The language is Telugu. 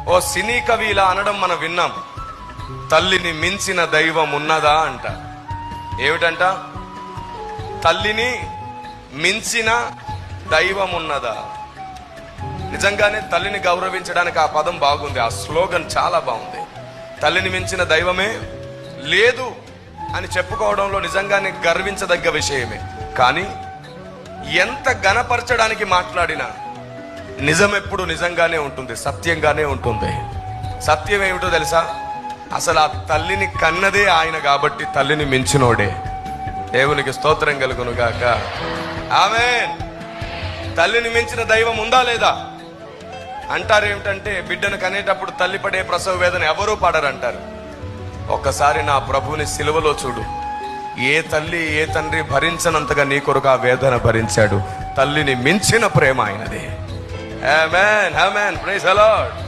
ఓ సినీ కవి ఇలా అనడం మనం విన్నాం, తల్లిని మించిన దైవం ఉన్నదా అంట. ఏమిటంట? తల్లిని మించిన దైవం ఉన్నదా? నిజంగానే తల్లిని గౌరవించడానికి ఆ పదం బాగుంది, ఆ స్లోగన్ చాలా బాగుంది. తల్లిని మించిన దైవమే లేదు అని చెప్పుకోవడంలో నిజంగానే గర్వించదగ్గ విషయమే. కానీ ఎంత ఘనపరచడానికి మాట్లాడినా నిజం ఎప్పుడు నిజంగానే ఉంటుంది, సత్యంగానే ఉంటుంది. సత్యం ఏమిటో తెలుసా? అసలు ఆ తల్లిని కన్నదే ఆయన కాబట్టి తల్లిని మించినోడే. దేవునికి స్తోత్రం కలుగును గాక. ఆమేన్. తల్లిని మించిన దైవం ఉందా లేదా అంటారు. ఏమిటంటే బిడ్డను కనేటప్పుడు తల్లి పడే ప్రసవ వేదన ఎవరూ పడరంటారు. ఒక్కసారి నా ప్రభువుని సిలువలో చూడు. ఏ తల్లి ఏ తండ్రి భరించనంతగా నీ కొరకు ఆ వేదన భరించాడు. తల్లిని మించిన ప్రేమ ఆయనది. Amen, amen. Praise the lord.